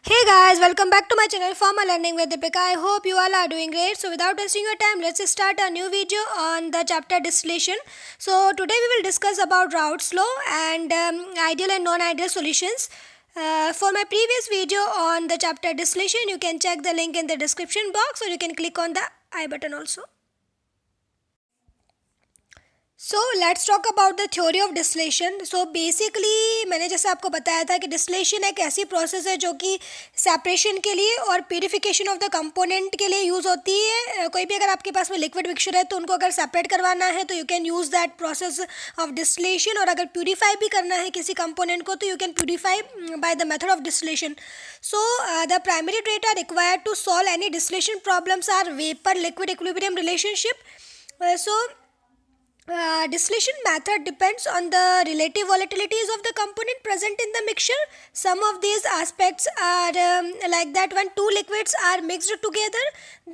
Hey guys, welcome back to my channel Formal Learning with Deepika. I hope you all are doing great. So without wasting your time, let's start a new video on the chapter distillation. So today we will discuss about Raoult's law and ideal and non-ideal solutions. For my previous video on the chapter distillation, you can check the link in the description box or you can click on the I button also. So let's talk about the theory of distillation. So basically मैंने जैसे आपको बताया था कि distillation एक ऐसी process है जो कि सेपरेशन के लिए और प्यूरिफिकेशन ऑफ द कंपोनेंट के लिए यूज़ होती है. कोई भी अगर आपके पास में लिक्विड मिक्सचर है तो उनको अगर सेपरेट करवाना है तो you can use that process of distillation, और अगर प्यूरीफाई भी करना है किसी कंपोनेंट को तो you can purify by the method of distillation. So the primary data required to solve any distillation problems are vapour liquid equilibrium relationship. So distillation method depends on the relative volatilities of the component present in the mixture. Some of these aspects are like that when two liquids are mixed together,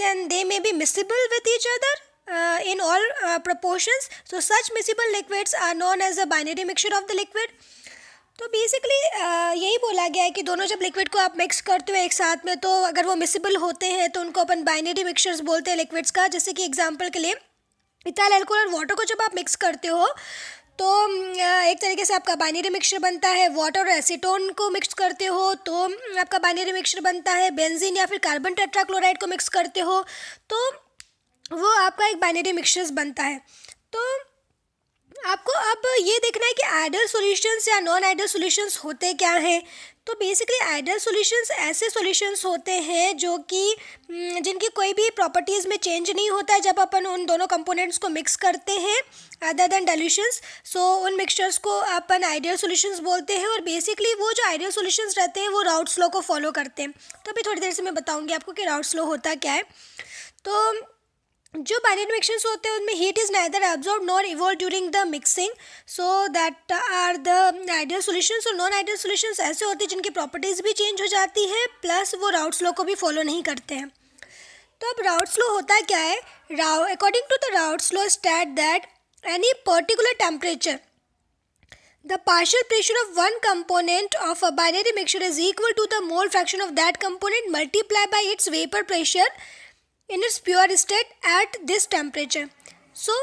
then they may be miscible with each other in all proportions. So such miscible liquids are known as a binary mixture of the liquid. तो basically यही बोला गया है कि दोनों जब liquid को आप मिक्स करते हो एक साथ में तो अगर वो मिसिबल होते हैं तो उनको अपन बाइनरी मिक्सचर्स बोलते हैं लिक्विड्स का. जैसे कि एग्जांपल के लिए इथाइल अल्कोहल और वाटर को जब आप मिक्स करते हो तो एक तरीके से आपका बाइनरी मिक्सचर बनता है. वाटर और एसीटोन को मिक्स करते हो तो आपका बाइनरी मिक्सचर बनता है. बेंजीन या फिर कार्बन टेट्राक्लोराइड को मिक्स करते हो तो वो आपका एक बाइनरी मिक्सचर बनता है. तो आपको अब ये देखना है कि आइडियल सॉल्यूशंस या नॉन आइडियल सॉल्यूशंस होते क्या हैं. तो बेसिकली आइडियल सॉल्यूशंस ऐसे सॉल्यूशंस होते हैं जो कि जिनकी कोई भी प्रॉपर्टीज़ में चेंज नहीं होता है जब अपन उन दोनों कंपोनेंट्स को मिक्स करते हैं अदर देन डाइल्यूशंस. सो उन मिक्सचर्स को अपन आइडियल सॉल्यूशंस बोलते हैं. और बेसिकली वो जो आइडियल सॉल्यूशंस रहते हैं वो राउट्स लॉ को फॉलो करते हैं. तो अभी थोड़ी देर से मैं बताऊँगी आपको कि राउट्स लॉ होता क्या है. तो जो बाइनरी मिक्सचर्स होते हैं उनमें heat is neither absorb nor evolve during the mixing. So that are the ideal solutions. और नॉन आइडियल सॉल्यूशंस ऐसे होते हैं जिनकी प्रॉपर्टीज़ भी चेंज हो जाती है प्लस वो राउट्स लॉ को भी फॉलो नहीं करते हैं. तो अब राउट्स लॉ होता क्या है. According to the Raoult's law state that any particular temperature the partial pressure of one component of a binary mixture is equal to the mole fraction of that component multiplied by its vapor pressure in its pure state at this temperature. So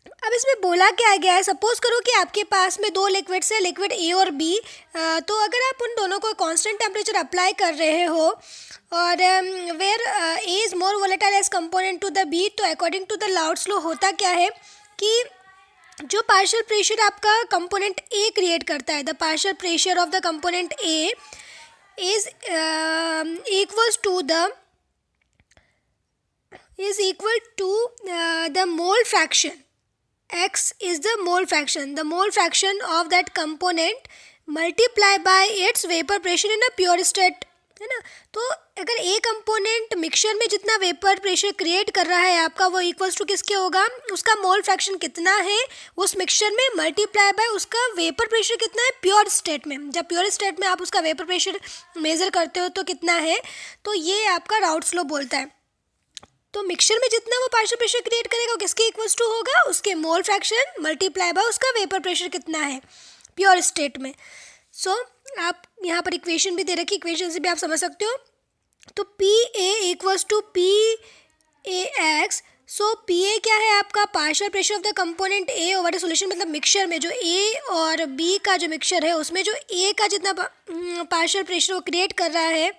अब इसमें बोला क्या गया है. Suppose करो कि आपके पास में दो लिक्विड्स है, लिक्विड ए और बी. तो अगर आप उन दोनों को कांस्टेंट टेम्परेचर अप्लाई कर रहे हो और where A is more volatile as component to the B, तो according to the Raoult's law होता क्या है कि जो पार्शियल प्रेशर आपका कंपोनेंट ए क्रिएट करता है, the partial pressure of the component A is equal to the mole fraction. X is the mole fraction. The mole fraction of that component multiplied by its vapor pressure in a pure state, है ना. तो अगर ए component mixture में जितना vapour pressure create कर रहा है आपका वो इक्वल्स टू किसके होगा, उसका मोल फ्रैक्शन कितना है उस मिक्सचर में मल्टीप्लाई बाय उसका वेपर प्रेशर कितना है प्योर स्टेट में. जब प्योर स्टेट में आप उसका वेपर प्रेशर मेज़र करते हो तो कितना है, तो ये आपका राउट्स लॉ बोलता है. तो मिक्सचर में जितना वो पार्शियल प्रेशर क्रिएट करेगा वो किसके इक्वल्स टू होगा, उसके मोल फ्रैक्शन मल्टीप्लाई बाय उसका वेपर प्रेशर कितना है प्योर स्टेट में. सो आप यहाँ पर इक्वेशन भी दे रखी, इक्वेशन से भी आप समझ सकते हो. तो P A equals to P A X. So P A क्या है आपका partial pressure of the component A over the solution. मतलब मिक्सचर में जो ए और बी का जो मिक्सचर है उसमें जो ए का जितना पार्शियल प्रेशर वो क्रिएट कर रहा है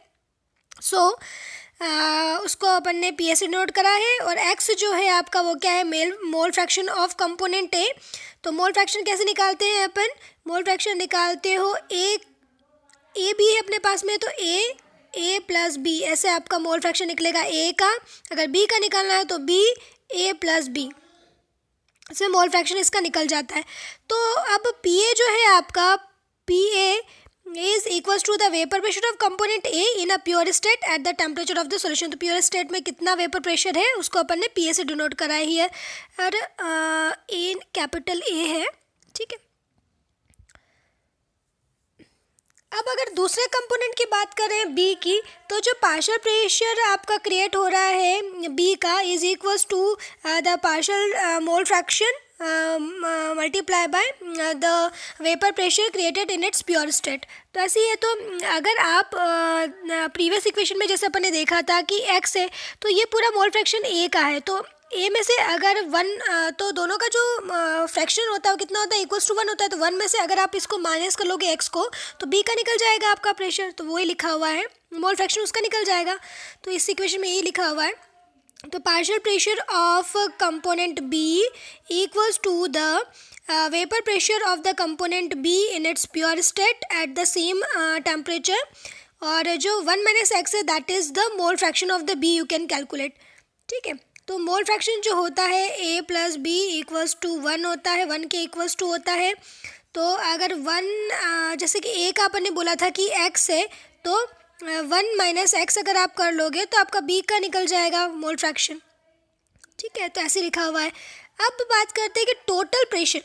उसको अपन ने पी ए से नोट करा है. और एक्स जो है आपका वो क्या है मोल फ्रैक्शन ऑफ कंपोनेंट ए. तो मोल फ्रैक्शन कैसे निकालते हैं अपन, मोल फ्रैक्शन निकालते हो ए बी है अपने पास में तो ए प्लस बी, ऐसे आपका मोल फ्रैक्शन निकलेगा ए का. अगर बी का निकालना है तो बी ए प्लस बी, इसमें मोल फ्रैक्शन इसका निकल जाता है. तो अब पी ए जो है आपका P A is equals to the vapor pressure of component A in a pure state at the temperature of the solution. तो प्योर स्टेट में कितना वेपर प्रेशर है उसको अपन ने पी ए से डिनोट करा ही है. और ए कैपिटल ए है, ठीक है. अब अगर दूसरे कंपोनेंट की बात करें बी की, तो जो पार्शियल प्रेशर आपका क्रिएट हो रहा है बी का is equals to the partial mole fraction multiply by the vapour pressure created in its pure state. तो ऐसे ही है। तो अगर आप प्रीवियस इक्वेशन में जैसे अपन ने देखा था कि x है, तो ये पूरा मोल फ्रैक्शन a का है, तो a में से अगर 1 तो दोनों का जो फ्रैक्शन होता है वो कितना होता है, =1 होता है। तो 1 में से अगर आप इसको माइनस कर लोगे x को, तो b का निकल जाएगा आपका प्रेशर, तो वही लिखा हुआ है, मोल फ्रैक्शन उसका निकल जाएगा। तो इस इक्वेशन में ये लिखा हुआ है। तो partial pressure of component b equals to the vapour pressure of the component b in its pure state at the same temperature, और जो 1 - x है that is the mole fraction of the b you can calculate. ठीक है, तो mole fraction जो होता है a + b equals to 1 होता है, 1 के इक्वल्स टू होता है। तो अगर 1 जैसे कि a का अपन ने बोला था कि x है, तो 1 - x अगर आप कर लोगे तो आपका b का निकल जाएगा मोल फ्रैक्शन। ठीक है, तो ऐसे लिखा हुआ है। अब बात करते हैं कि टोटल प्रेशर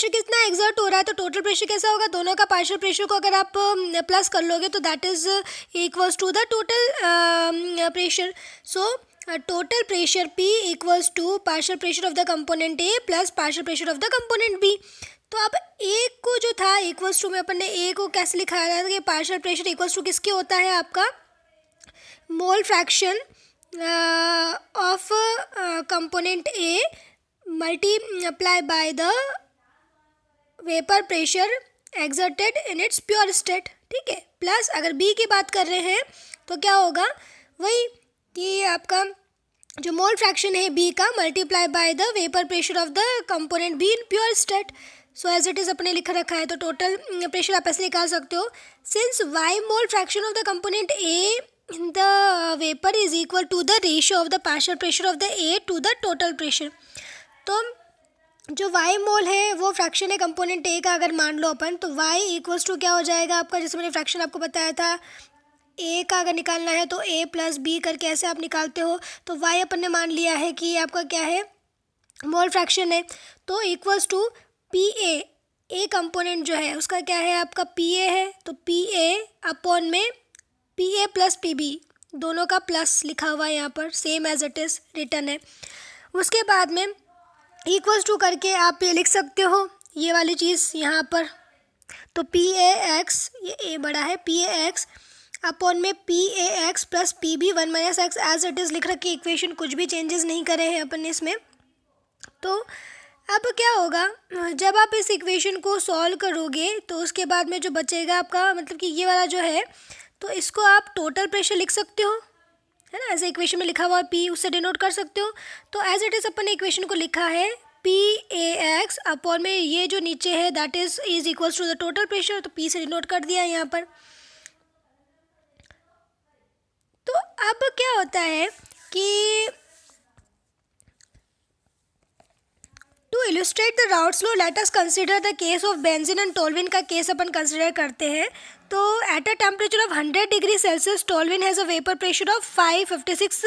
कितना एग्जर्ट हो रहा है। तो टोटल प्रेशर कैसा होगा, दोनों का पार्शियल प्रेशर को अगर आप प्लस कर लोगे तो that is equals to the total pressure. So total pressure P equals to partial pressure of the component A plus partial pressure of the component B। तो अब A को जो था इक्वल्स टू में अपन ने A को कैसे लिखाया था कि पार्शियल प्रेशर इक्वल्स टू किसके होता है, आपका मोल fraction of component A multiply by the vapour pressure exerted in its pure state. ठीक है, प्लस अगर B की बात कर रहे हैं तो क्या होगा, वही कि आपका जो मोल फ्रैक्शन है B का multiply by the vapour pressure of the component B in pure state. So as it is अपने लिख रखा है। तो टोटल प्रेशर आप ऐसे निकाल सकते हो, since y mole fraction of the component A in the vapour is equal to the ratio of the partial pressure of the A to the total pressure. तो जो y मोल है वो फ्रैक्शन है कंपोनेंट A का, अगर मान लो अपन, तो y equals to क्या हो जाएगा आपका, जैसे मैंने फ्रैक्शन आपको बताया था A का अगर निकालना है तो A + B करके ऐसे आप निकालते हो। तो y अपन ने मान लिया है कि आपका क्या है, मोल फ्रैक्शन है, तो equals to PA, A component जो है उसका क्या है आपका PA है, तो PA अपॉन में PA + PB दोनों का प्लस लिखा हुआ है यहाँ पर, same as it is written है। उसके बाद में इक्वल्स टू करके आप ये लिख सकते हो ये वाली चीज़ यहाँ पर। तो PAX, ये A बड़ा है, PAX अपॉन में PAX + PB 1 - x as it is लिख रखी इक्वेशन, कुछ भी चेंजेस नहीं करे हैं अपन ने इसमें। तो अब क्या होगा, जब आप इस इक्वेशन को सॉल्व करोगे तो उसके बाद में जो बचेगा आपका, मतलब कि ये वाला जो है, तो इसको आप टोटल प्रेशर लिख सकते हो, है ना, ऐसे इक्वेशन में लिखा हुआ P, उससे डिनोट कर सकते हो। तो एज इट इज़ अपन ने इक्वेशन को लिखा है PAX अपॉन में ये जो नीचे है that is equals to the total pressure, तो P से डिनोट कर दिया यहाँ पर। तो अब क्या होता है कि to illustrate the Raoult's law let us consider the case of benzene and toluene का केस अपन कंसिडर करते हैं। तो at a temperature of 100 degree Celsius toluene has a vapour pressure of 556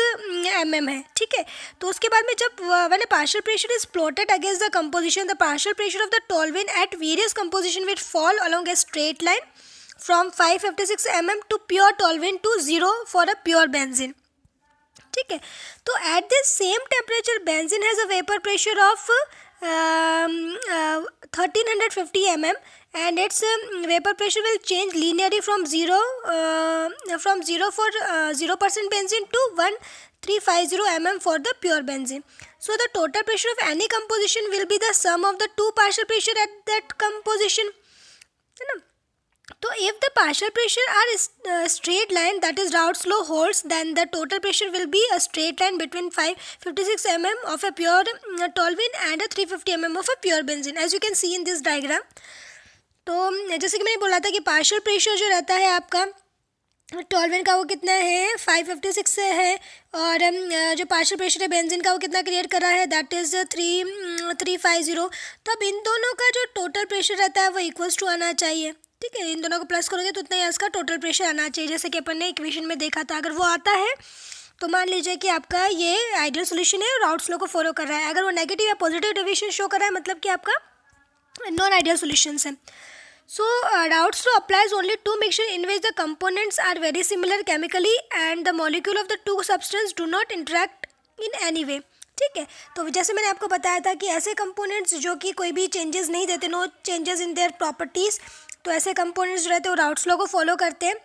mm है। ठीक है, तो उसके बाद में जब when a partial pressure is plotted against the composition, the partial pressure of the toluene at various composition will fall along a straight line from 556 mm to pure toluene to 0 for a pure benzene. ठीक है, तो at this same temperature benzene has a vapour pressure of 1350 mm and its vapor pressure will change linearly from 0 for 0% benzene to 1350 mm for the pure benzene. So the total pressure of any composition will be the sum of the two partial pressure at that composition, है ना। तो if the partial pressure are straight line, that is Raoult's law holds, then the total pressure will be a straight line between 556 mm of a pure toluene and a 350 mm of a pure benzene, as you can see in this diagram. तो जैसे कि मैंने बोला था कि partial pressure जो रहता है आपका टोल्विन का वो कितना है 556 है, और जो पार्शियल प्रेशर है बेंजीन का वो कितना क्रिएट कर रहा है दैट इज़ 350। तो अब इन दोनों का जो टोटल प्रेशर रहता है वो इक्वल्स टू आना चाहिए। ठीक है, इन दोनों को प्लस करोगे तो उतना ही इसका टोटल प्रेशर आना चाहिए, जैसे कि अपन ने इक्वेशन में देखा था। अगर वो आता है तो मान लीजिए कि आपका ये आइडियल सोल्यूशन है और राउट्स लॉ को फॉलो कर रहा है। अगर वो नेगेटिव या पॉजिटिव डेविएशन शो कर रहा है मतलब कि आपका नॉन आइडियल सोल्यूशंस है। So Raoult's law applies only to mixture in which the components are very similar chemically and the molecule of the two substance do not interact in any way. ठीक है। तो जैसे मैंने आपको बताया था कि ऐसे कंपोनेंट्स जो कि कोई भी चेंजेस नहीं देते, no changes in their properties, तो ऐसे कंपोनेंट्स जो रहते हैं वो राउट्स लॉ को फॉलो करते हैं।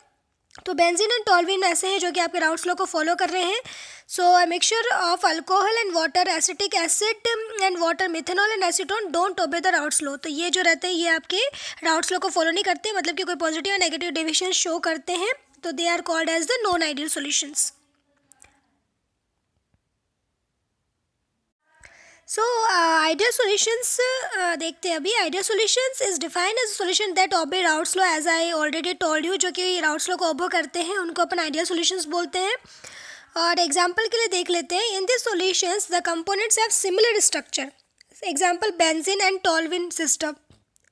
तो बेंजीन एंड टॉल्यूइन ऐसे हैं जो कि आपके राउट्स लॉ को फॉलो कर रहे हैं। So a mixture of alcohol and water, acetic acid and water, methanol and acetone don't obey the Raoult's law. तो ये जो रहते हैं ये आपके राउट्स लॉ को फॉलो नहीं करते, मतलब कि कोई पॉजिटिव या नेगेटिव डेविएशन शो करते हैं, तो they are called as the non ideal solutions. So ideal solutions देखते हैं अभी। Ideal solutions is defined as solution that obey Raoult's law, as I already told you, जो कि राउट्स लॉ को ओबे करते हैं उनको अपन आइडियल सॉल्यूशंस बोलते हैं। और एग्जांपल के लिए देख लेते हैं, in this solutions the components have similar structure, example benzene and toluene system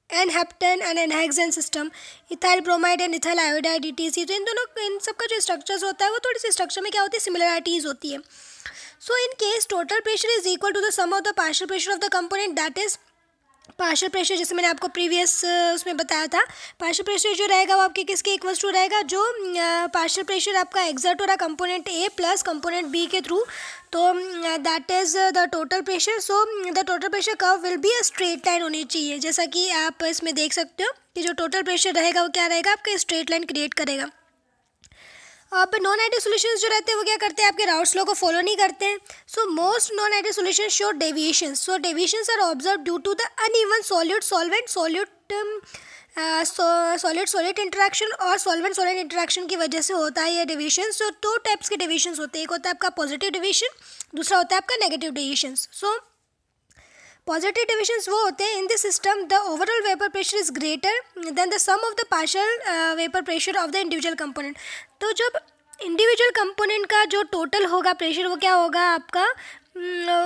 and heptane and n hexane system, ethyl bromide and ethyl iodide ETC। तो इन दोनों, इन सबका जो स्ट्रक्चर्स होता है वो थोड़ी सी स्ट्रक्चर में क्या होती है, सिमिलरिटीज़ होती है। So in case total pressure is equal to the sum of the partial pressure of the component, that is partial pressure, जैसे मैंने आपको प्रीवियस उसमें बताया था, पार्शियल प्रेशर जो रहेगा वो आपके किसके इक्वल्स टू रहेगा, जो पार्शियल प्रेशर आपका एग्जर्ट हो रहा है component A plus component B के थ्रू, तो that is the total pressure. So the total pressure curve will be a straight line होनी चाहिए, जैसा कि आप इसमें देख सकते हो कि जो टोटल प्रेशर रहेगा वो क्या रहेगा, आपका स्ट्रेट लाइन क्रिएट करेगा। अब नॉन आइडियल सॉल्यूशंस जो रहते हैं वो क्या करते हैं, आपके राउट्स लॉ को फॉलो नहीं करते हैं। So most non ideal solutions show deviations. So deviations are observe due to the uneven solute solvent solid interaction और सॉल्वेंट सॉलिड इंटरेक्शन की वजह से होता है ये डेविएशन। सो दो टाइप्स के डेविएशंस होते हैं, एक होता है आपका पॉजिटिव डेविएशन, दूसरा होता है आपका negative deviation. So positive deviations वो होते हैं, in this system the overall vapour pressure is greater than the sum of the partial vapour pressure of the individual component. तो जब इंडिविजुअल कंपोनेंट का जो टोटल होगा प्रेशर वो क्या होगा आपका,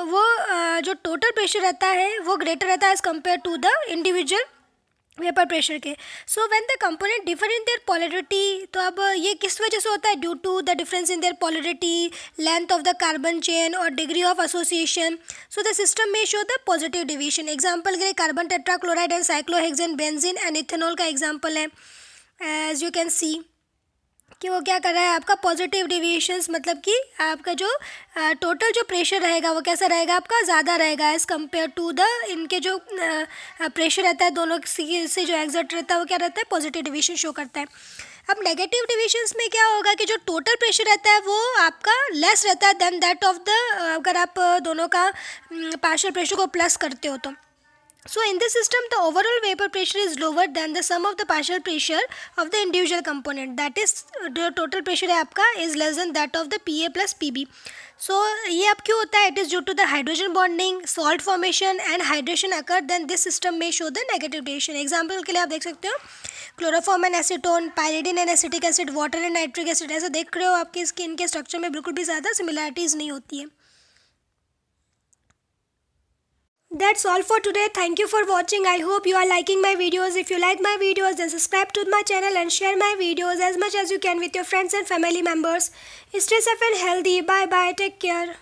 वो जो टोटल प्रेशर रहता है वो ग्रेटर रहता है as compare to the individual vapour pressure के। So when the component differ in their polarity, तो अब ये किस वजह से होता है, due to the difference in their polarity, length of the carbon chain और degree of association. So the system में show the positive deviation. Example के लिए carbon tetrachloride and cyclohexane, benzene and ethanol का एग्जांपल है। As you can see कि वो क्या कर रहा है, आपका पॉजिटिव डेविएशंस, मतलब कि आपका जो टोटल जो प्रेशर रहेगा वो कैसा रहेगा, आपका ज़्यादा रहेगा एज़ कम्पेयर टू द इनके जो प्रेशर रहता है दोनों से जो एग्जर्ट रहता है वो क्या रहता है, पॉजिटिव डेविएशन शो करता है। अब नेगेटिव डेविएशंस में क्या होगा कि जो टोटल प्रेशर रहता है वो आपका लेस रहता है देन दैट ऑफ द, अगर आप दोनों का पार्शियल प्रेशर को प्लस करते हो तो। So in this system the overall vapor pressure is lower than the sum of the partial pressure of the individual component, that is the total pressure है आपका is less than that of the PA plus PB। So ये अब क्यों होता है, it is due to the hydrogen bonding, salt formation and hydration occur, then this system may show the negative deviation। Example के लिए आप देख सकते हो chloroform and acetone, pyridine and acetic acid, water and nitric acid, ऐसा देख रहे हो आपकी स्किन के स्ट्रक्चर में बिल्कुल भी ज़्यादा सिमिलरिटीज़ नहीं होती है। That's all for today. Thank you for watching. I hope you are liking my videos. If you like my videos, then subscribe to my channel and share my videos as much as you can with your friends and family members. Stay safe and healthy. Bye bye. Take care.